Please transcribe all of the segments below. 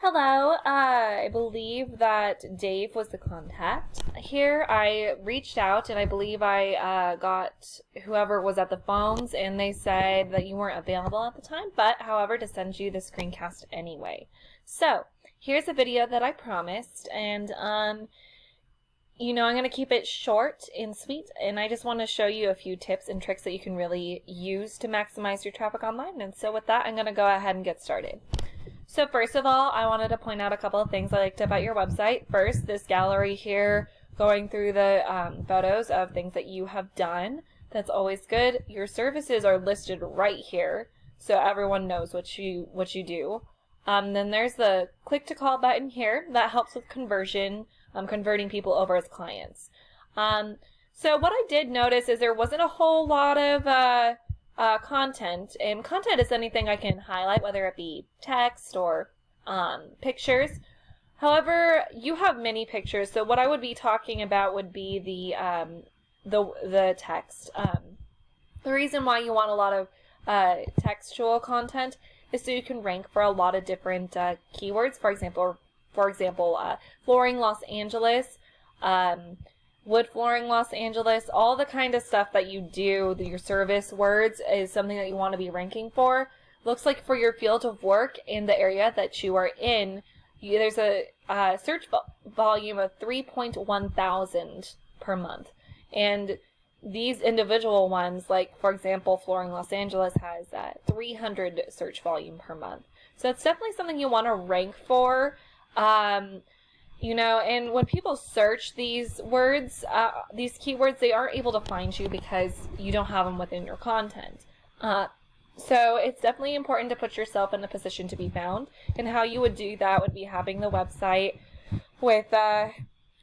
Hello, I believe that Dave was the contact here. I reached out and I believe I got whoever was at the phones, and they said that you weren't available at the time, but however, to send you the screencast anyway. So, here's a video that I promised, and I'm going to keep it short and sweet, and I just want to show you a few tips and tricks that you can really use to maximize your traffic online. And so with that, I'm going to go ahead and get started. So first of all, I wanted to point out a couple of things I liked about your website. First, this gallery here, going through the photos of things that you have done. That's always good. Your services are listed right here, so everyone knows what you do. Then there's the click to call button here. That helps with conversion, converting people over as clients. So what I did notice is there wasn't a whole lot of content, and content is anything I can highlight, whether it be text or pictures. However, you have many pictures, so what I would be talking about would be the text. The reason why you want a lot of textual content is so you can rank for a lot of different keywords. For example, flooring Los Angeles, wood flooring Los Angeles, all the kind of stuff that you do, your service words is something that you want to be ranking for. Looks like for your field of work in the area that you are in, there's a search volume of 3.1 thousand per month. And these individual ones, like for example, flooring Los Angeles has 300 search volume per month. So it's definitely something you want to rank for. And when people search these words, these keywords, they aren't able to find you because you don't have them within your content. So it's definitely important to put yourself in a position to be found. And how you would do that would be having the website with a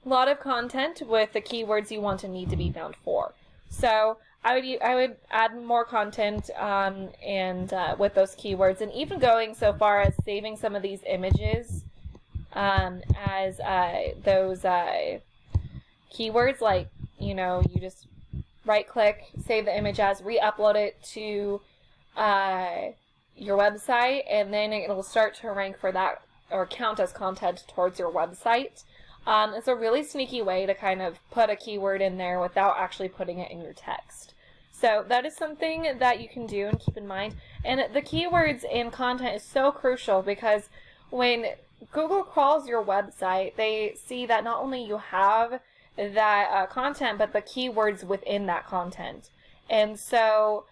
lot of content with the keywords you want to need to be found for. So I would add more content and with those keywords, and even going so far as saving some of these images as those keywords, like you just right click, save the image as, re-upload it to your website, and then it'll start to rank for that or count as content towards your website. It's a really sneaky way to kind of put a keyword in there without actually putting it in your text. So that is something that you can do and keep in mind. And the keywords in content is so crucial, because when Google crawls your website, they see that not only you have that content, but the keywords within that content. And so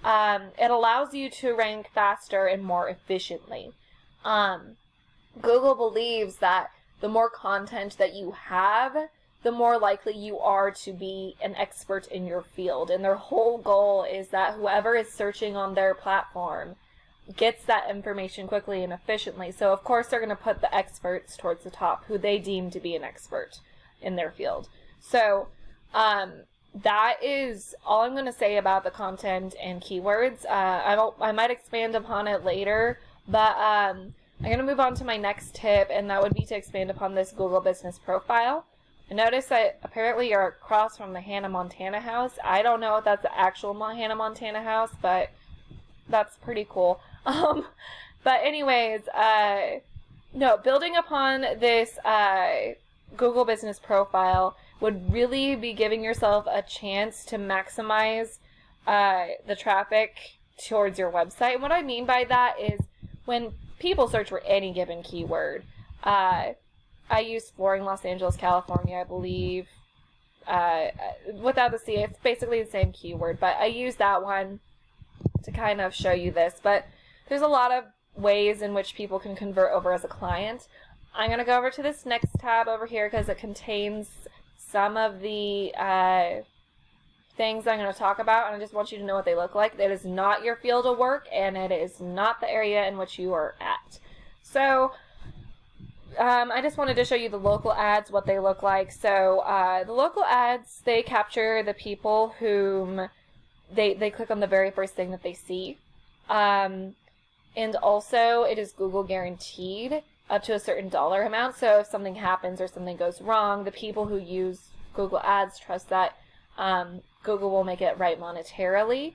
it allows you to rank faster and more efficiently. Google believes that the more content that you have, the more likely you are to be an expert in your field. And their whole goal is that whoever is searching on their platform gets that information quickly and efficiently. So of course they're going to put the experts towards the top, who they deem to be an expert in their field. So that is all I'm going to say about the content and keywords. I might expand upon it later, but I'm going to move on to my next tip, and that would be to expand upon this Google business profile. I noticed that apparently you're across from the Hannah Montana house. I don't know if that's the actual Hannah Montana house, but that's pretty cool. But anyways, building upon this Google business profile would really be giving yourself a chance to maximize the traffic towards your website. And what I mean by that is when people search for any given keyword, I use flooring Los Angeles, California, I believe, without the C. It's basically the same keyword, but I use that one to kind of show you this. But there's a lot of ways in which people can convert over as a client. I'm going to go over to this next tab over here because it contains some of the things I'm going to talk about, and I just want you to know what they look like. It is not your field of work, and it is not the area in which you are at. So I just wanted to show you the local ads, what they look like. So the local ads, they capture the people whom they click on the very first thing that they see. And also it is Google guaranteed up to a certain dollar amount. So if something happens or something goes wrong, the people who use Google ads trust that Google will make it right monetarily.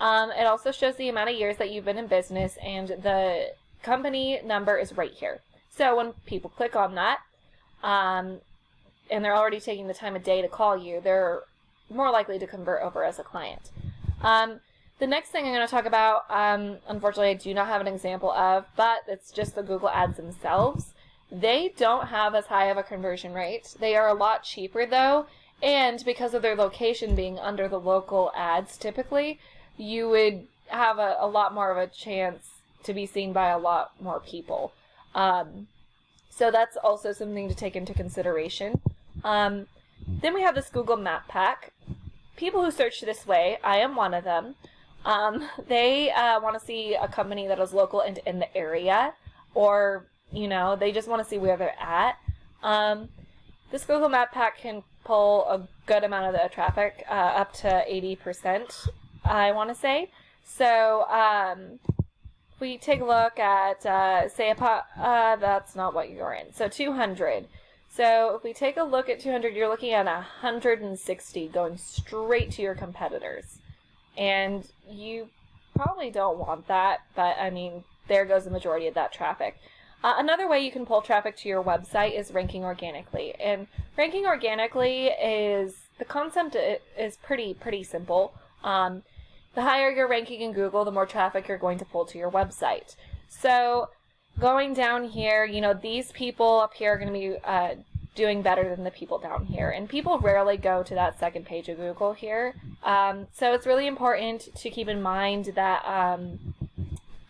It also shows the amount of years that you've been in business, and the company number is right here. So when people click on that, and they're already taking the time of day to call you, they're more likely to convert over as a client. The next thing I'm going to talk about, unfortunately I do not have an example of, but it's just the Google ads themselves. They don't have as high of a conversion rate. They are a lot cheaper though, and because of their location being under the local ads typically, you would have a lot more of a chance to be seen by a lot more people. So that's also something to take into consideration. Then we have this Google Map Pack. People who search this way, I am one of them, they want to see a company that is local and in the area, or, they just want to see where they're at. This Google Map Pack can pull a good amount of the traffic, up to 80%, I want to say. So, if we take a look at, say, that's not what you're in, so 200. So if we take a look at 200, you're looking at 160 going straight to your competitors. And you probably don't want that, but I mean, there goes the majority of that traffic. Another way you can pull traffic to your website is ranking organically. And ranking organically the concept is pretty simple. The higher you're ranking in Google, the more traffic you're going to pull to your website. So going down here, these people up here are going to be doing better than the people down here. And people rarely go to that second page of Google here. So it's really important to keep in mind that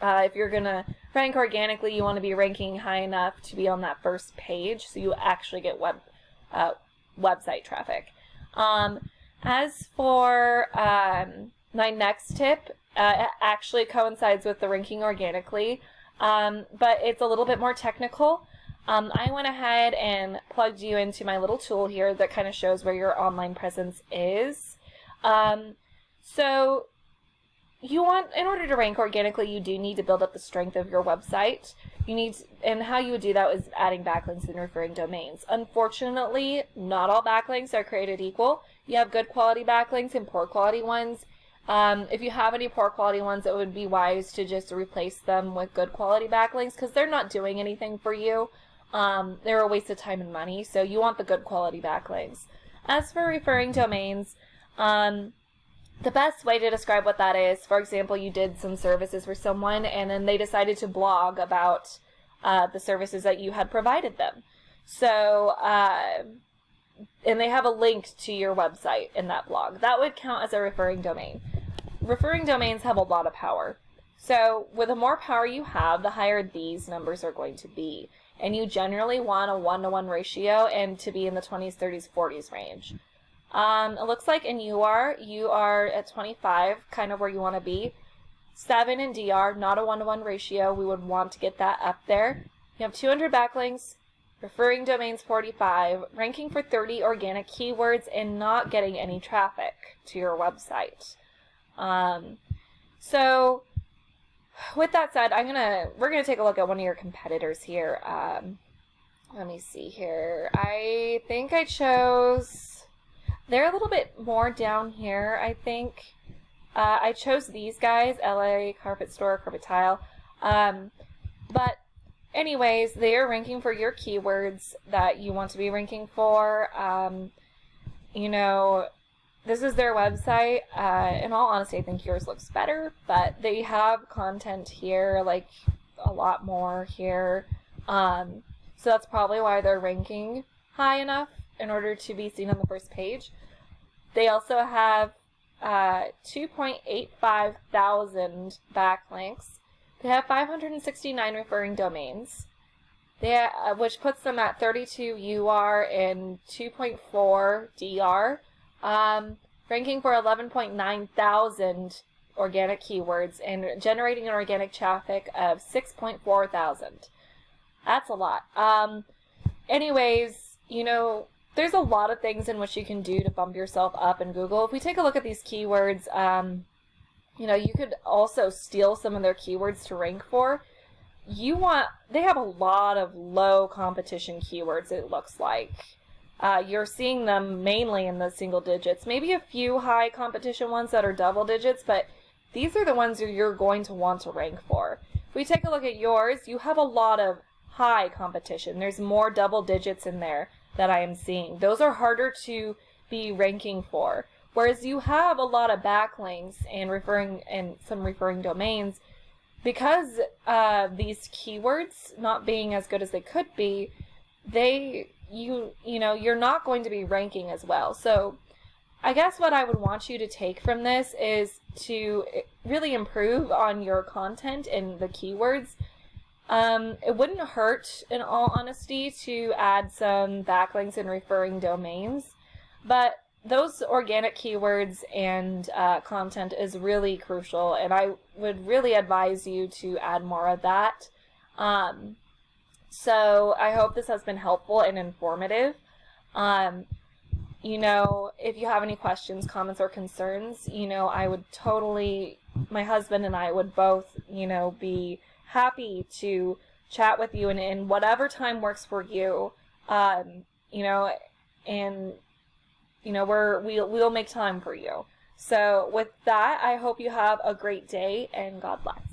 if you're going to rank organically, you want to be ranking high enough to be on that first page so you actually get website traffic. As for my next tip, it actually coincides with the ranking organically. But it's a little bit more technical. I went ahead and plugged you into my little tool here that kind of shows where your online presence is. So in order to rank organically, you do need to build up the strength of your website. And how you would do that is adding backlinks and referring domains. Unfortunately, not all backlinks are created equal. You have good quality backlinks and poor quality ones. If you have any poor quality ones, it would be wise to just replace them with good quality backlinks because they're not doing anything for you. They're a waste of time and money, so you want the good quality backlinks. As for referring domains, the best way to describe what that is, for example, you did some services for someone and then they decided to blog about the services that you had provided them. So, and they have a link to your website in that blog. That would count as a referring domain. Referring domains have a lot of power. So with the more power you have, the higher these numbers are going to be. And you generally want a 1-to-1 ratio and to be in the 20s, 30s, 40s range. It looks like you are at 25, kind of where you want to be. 7 in DR, not a 1-to-1 ratio. We would want to get that up there. You have 200 backlinks, referring domains 45, ranking for 30 organic keywords, and not getting any traffic to your website. So with that said, we're gonna take a look at one of your competitors here. Let me see here. I think I chose. They're a little bit more down here. I think I chose these guys, LA Carpet Store, Carpet Tile. But anyways, they are ranking for your keywords that you want to be ranking for. This is their website. In all honesty, I think yours looks better, but they have content here, like a lot more here. So that's probably why they're ranking high enough in order to be seen on the first page. They also have 2.85 thousand backlinks. They have 569 referring domains, which puts them at 32 UR and 2.4 DR. Ranking for 11.9 thousand organic keywords and generating an organic traffic of 6.4 thousand. That's a lot. Anyways, there's a lot of things in which you can do to bump yourself up in Google. If we take a look at these keywords, you could also steal some of their keywords to rank for. They have a lot of low competition keywords, it looks like. You're seeing them mainly in the single digits, maybe a few high competition ones that are double digits, but these are the ones that you're going to want to rank for. If we take a look at yours, you have a lot of high competition. There's more double digits in there that I am seeing. Those are harder to be ranking for. Whereas you have a lot of backlinks and some referring domains, because these keywords not being as good as they could be, you're not going to be ranking as well. So I guess what I would want you to take from this is to really improve on your content and the keywords. It wouldn't hurt, in all honesty, to add some backlinks and referring domains, but those organic keywords and content is really crucial, and I would really advise you to add more of that. So I hope this has been helpful and informative. If you have any questions, comments, or concerns, I would my husband and I would both, be happy to chat with you in whatever time works for you, we'll make time for you. So with that, I hope you have a great day, and God bless.